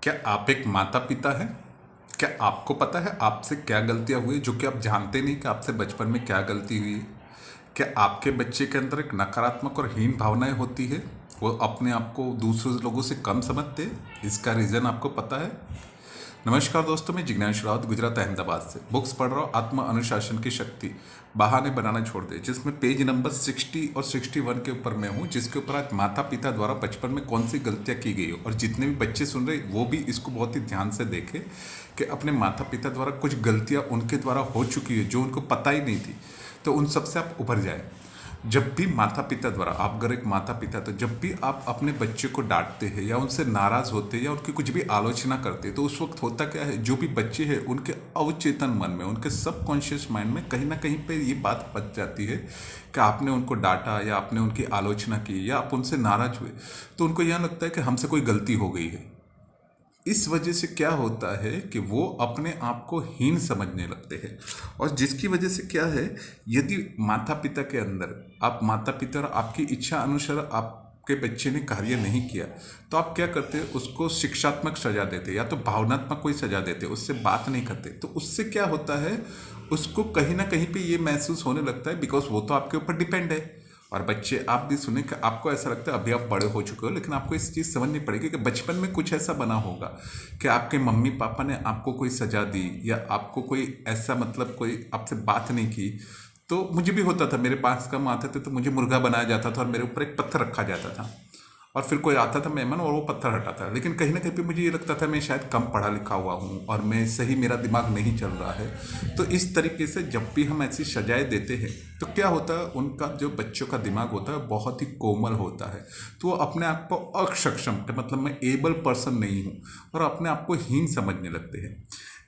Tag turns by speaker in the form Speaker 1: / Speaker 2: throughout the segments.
Speaker 1: क्या आप एक माता पिता हैं? क्या आपको पता है आपसे क्या गलतियां हुई जो कि आप जानते नहीं कि आपसे बचपन में क्या गलती हुई है? क्या आपके बच्चे के अंदर एक नकारात्मक और हीन भावनाएं होती है? वो अपने आप को दूसरे लोगों से कम समझते हैं? इसका रीज़न आपको पता है? नमस्कार दोस्तों, मैं जिज्ञासु रावत गुजरात अहमदाबाद से बुक्स पढ़ रहा हूँ। आत्म अनुशासन की शक्ति, बहाने बनाना छोड़ दे, जिसमें पेज नंबर 60 और 61 के ऊपर मैं हूँ, जिसके ऊपर आज माता पिता द्वारा बचपन में कौन सी गलतियाँ की गई हो। और जितने भी बच्चे सुन रहे वो भी इसको बहुत ही ध्यान से देखें कि अपने माता पिता द्वारा कुछ गलतियाँ उनके द्वारा हो चुकी है जो उनको पता ही नहीं थी, तो उन सब से आप उभर जाए। जब भी माता पिता द्वारा, आप अगर एक माता पिता, तो जब भी आप अपने बच्चे को डांटते हैं या उनसे नाराज होते हैं या उनकी कुछ भी आलोचना करते हैं, तो उस वक्त होता क्या है, जो भी बच्चे हैं उनके अवचेतन मन में, उनके सबकॉन्शियस माइंड में कहीं ना कहीं पे ये बात बच जाती है कि आपने उनको डांटा या आपने उनकी आलोचना की या आप उनसे नाराज हुए, तो उनको यह लगता है कि हमसे कोई गलती हो गई है। इस वजह से क्या होता है कि वो अपने आप को हीन समझने लगते हैं। और जिसकी वजह से क्या है, यदि माता पिता के अंदर, आप माता पिता और आपकी इच्छा अनुसार आपके बच्चे ने कार्य नहीं किया, तो आप क्या करते हैं, उसको शिक्षात्मक सजा देते या तो भावनात्मक कोई सजा देते, उससे बात नहीं करते। तो उससे क्या होता है, उसको कहीं ना कहीं पे ये महसूस होने लगता है, बिकॉज वो तो आपके ऊपर डिपेंड है। और बच्चे, आप भी सुने कि आपको ऐसा लगता है अभी आप बड़े हो चुके हो, लेकिन आपको इस चीज़ समझनी पड़ेगी कि बचपन में कुछ ऐसा बना होगा कि आपके मम्मी पापा ने आपको कोई सजा दी या आपको कोई ऐसा, मतलब कोई आपसे बात नहीं की। तो मुझे भी होता था, मेरे पास कम आते थे तो मुझे मुर्गा बनाया जाता था और मेरे ऊपर एक पत्थर रखा जाता था, और फिर कोई आता था मेहमान और वो पत्थर हटाता था। लेकिन कहीं ना कहीं पे मुझे ये लगता था मैं शायद कम पढ़ा लिखा हुआ हूँ और मैं सही, मेरा दिमाग नहीं चल रहा है। तो इस तरीके से जब भी हम ऐसी सजाएं देते हैं, तो क्या होता है, उनका जो बच्चों का दिमाग होता है बहुत ही कोमल होता है। तो वो अपने आप को अक्षम, मतलब मैं एबल पर्सन नहीं हूँ, और अपने आप को हीन समझने लगते हैं।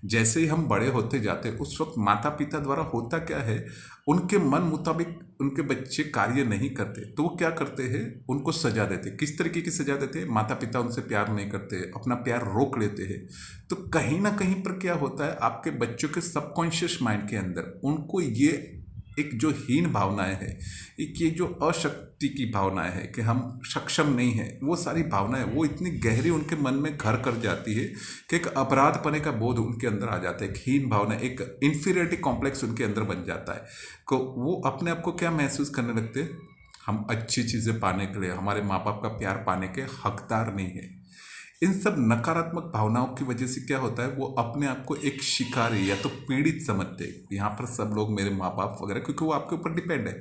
Speaker 1: जैसे ही हम बड़े होते जाते हैं, उस वक्त माता पिता द्वारा होता क्या है, उनके मन मुताबिक उनके बच्चे कार्य नहीं करते, तो वो क्या करते हैं, उनको सजा देते। किस तरीके की सजा देते हैं, माता पिता उनसे प्यार नहीं करते, अपना प्यार रोक लेते हैं। तो कहीं ना कहीं पर क्या होता है, आपके बच्चों के सबकॉन्शियस माइंड के अंदर उनको ये एक जो हीन भावनाएं है, एक ये जो अशक्ति की भावनाएं है कि हम सक्षम नहीं है, वो सारी भावनाएं वो इतनी गहरी उनके मन में घर कर जाती है कि एक अपराध पने का बोध उनके अंदर आ जाता है। एक हीन भावना, एक इंफीरियरिटी कॉम्प्लेक्स उनके अंदर बन जाता है। तो वो अपने आप को क्या महसूस करने लगते हैं, हम अच्छी चीज़ें पाने के लिए, हमारे माँ बाप का प्यार पाने के हकदार नहीं है। इन सब नकारात्मक भावनाओं की वजह से क्या होता है, वो अपने आप को एक शिकारी या तो पीड़ित समझते हैं। यहाँ पर सब लोग मेरे माँ बाप वगैरह, क्योंकि वो आपके ऊपर डिपेंड है,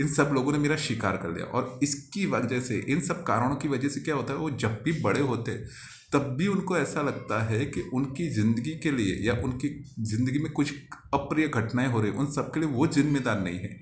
Speaker 1: इन सब लोगों ने मेरा शिकार कर लिया। और इसकी वजह से, इन सब कारणों की वजह से क्या होता है, वो जब भी बड़े होते हैं तब भी उनको ऐसा लगता है कि उनकी ज़िंदगी के लिए या उनकी ज़िंदगी में कुछ अप्रिय घटनाएं हो रही, उन सब के लिए वो जिम्मेदार नहीं है।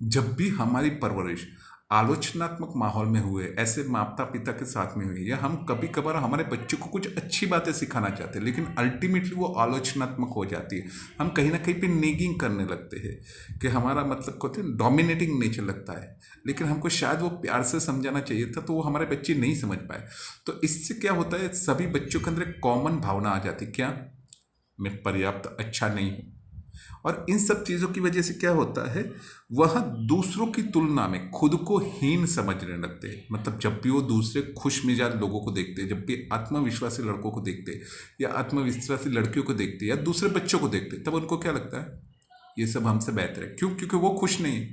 Speaker 1: जब भी हमारी परवरिश आलोचनात्मक माहौल में हुए, ऐसे माता पिता के साथ में हुई, या हम कभी कभार हमारे बच्चों को कुछ अच्छी बातें सिखाना चाहते हैं, लेकिन अल्टीमेटली वो आलोचनात्मक हो जाती है, हम कहीं ना कहीं पे नेगिंग करने लगते हैं कि हमारा, मतलब कहते हैं डोमिनेटिंग नेचर लगता है, लेकिन हमको शायद वो प्यार से समझाना चाहिए था, तो वो हमारे बच्चे नहीं समझ पाए। तो इससे क्या होता है, सभी बच्चों के अंदर एक कॉमन भावना आ जाती, क्या मैं पर्याप्त अच्छा नहीं हूँ। और इन सब चीज़ों की वजह से क्या होता है, वह दूसरों की तुलना में खुद को हीन समझने लगते हैं। मतलब जब भी वो दूसरे खुश मिजाज लोगों को देखते हैं, जब भी आत्मविश्वासी लड़कों को देखते हैं या आत्मविश्वासी लड़कियों को देखते हैं या दूसरे बच्चों को देखते हैं, तब उनको क्या लगता है, ये सब हमसे बेहतर है। क्यों? क्योंकि वो खुश नहीं है,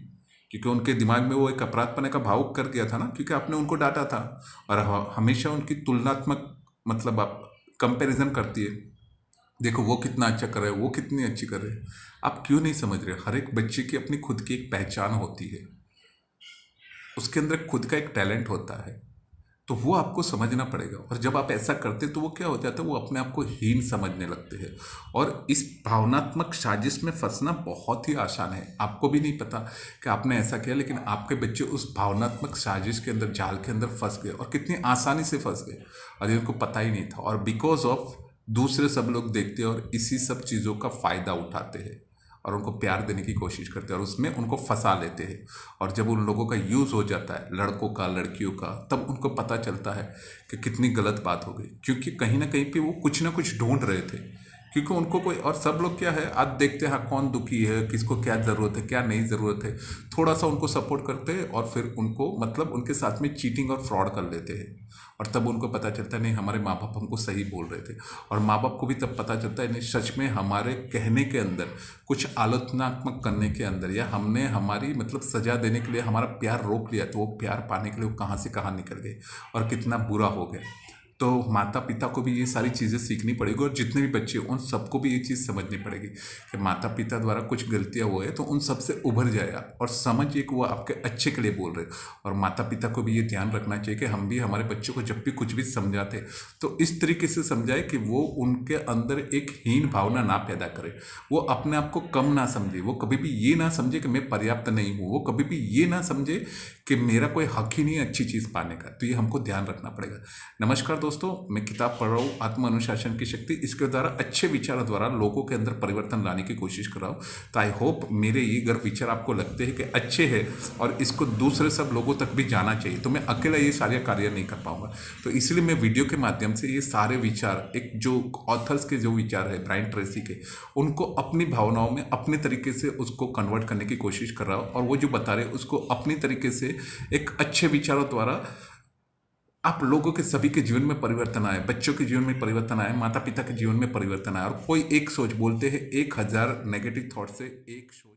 Speaker 1: क्योंकि उनके दिमाग में वो एक अपराधपने का भाव कर दिया था ना, क्योंकि आपने उनको डांटा था। और हमेशा उनकी तुलनात्मक, मतलब आप कंपैरिजन करती है, देखो वो कितना अच्छा कर रहा है, वो कितनी अच्छी कर रहे हैं। आप क्यों नहीं समझ रहे, हर एक बच्चे की अपनी खुद की एक पहचान होती है, उसके अंदर खुद का एक टैलेंट होता है, तो वो आपको समझना पड़ेगा। और जब आप ऐसा करते तो वो क्या हो जाता है, वो अपने आप को हीन समझने लगते हैं। और इस भावनात्मक साजिश में फंसना बहुत ही आसान है, आपको भी नहीं पता कि आपने ऐसा किया, लेकिन आपके बच्चे उस भावनात्मक साजिश के अंदर, जाल के अंदर फंस गए, और कितनी आसानी से फंस गए, और इनको पता ही नहीं था। और बिकॉज ऑफ दूसरे सब लोग देखते हैं और इसी सब चीज़ों का फ़ायदा उठाते हैं और उनको प्यार देने की कोशिश करते हैं और उसमें उनको फंसा लेते हैं। और जब उन लोगों का यूज़ हो जाता है, लड़कों का, लड़कियों का, तब उनको पता चलता है कि कितनी गलत बात हो गई, क्योंकि कहीं ना कहीं पे वो कुछ ना कुछ ढूंढ रहे थे क्योंकि उनको कोई और सब लोग क्या है, आज देखते हैं हाँ कौन दुखी है, किसको क्या ज़रूरत है, क्या नहीं ज़रूरत है, थोड़ा सा उनको सपोर्ट करते हैं और फिर उनको मतलब उनके साथ में चीटिंग और फ्रॉड कर लेते हैं। और तब उनको पता चलता है नहीं हमारे माँ बाप हमको सही बोल रहे थे। और माँ बाप को भी तब पता चलता है नहीं सच में हमारे कहने के अंदर, कुछ आलोचनात्मक करने के अंदर, या हमने हमारी मतलब सजा देने के लिए हमारा प्यार रोक लिया, तो वो प्यार पाने के लिए वो कहाँ से कहाँ निकल गए और कितना बुरा हो गया। तो माता पिता को भी ये सारी चीज़ें सीखनी पड़ेगी, और जितने भी बच्चे उन सबको भी ये चीज़ समझनी पड़ेगी कि माता पिता द्वारा कुछ गलतियाँ हुए हैं तो उन सब से उभर जाए आप, और समझिए कि वो आपके अच्छे के लिए बोल रहे हैं। और माता पिता को भी ये ध्यान रखना चाहिए कि हम भी हमारे बच्चों को जब भी कुछ भी समझाते तो इस तरीके से समझाए कि वो उनके अंदर एक हीन भावना ना पैदा करे, वो अपने आप को कम ना समझे, वो कभी भी ये ना समझे कि मैं पर्याप्त नहीं हूँ, वो कभी भी ये ना समझे कि मेरा कोई हक ही नहीं है अच्छी चीज़ पाने का। तो ये हमको ध्यान रखना पड़ेगा। नमस्कार दोस्तों, मैं किताब पढ़ रहा हूँ आत्म अनुशासन की शक्ति। इसके द्वारा अच्छे विचारों द्वारा लोगों के अंदर परिवर्तन लाने की कोशिश कर रहा हूँ। तो आई होप मेरे ये अगर विचार आपको लगते हैं कि अच्छे हैं और इसको दूसरे सब लोगों तक भी जाना चाहिए, तो मैं अकेला ये सारे कार्य नहीं कर पाऊंगा। तो इसलिए मैं वीडियो के माध्यम से ये सारे विचार, एक जो ऑथर्स के जो विचार है ब्रायन ट्रेसी के, उनको अपनी भावनाओं में अपने तरीके से उसको कन्वर्ट करने की कोशिश कर रहा हूँ। और वो जो बता रहे उसको अपनी तरीके से एक अच्छे विचारों द्वारा आप लोगों के सभी के जीवन में परिवर्तन आए, बच्चों के जीवन में परिवर्तन आए, माता पिता के जीवन में परिवर्तन आए। और कोई एक सोच, बोलते हैं 1000 नेगेटिव थॉट से एक सोच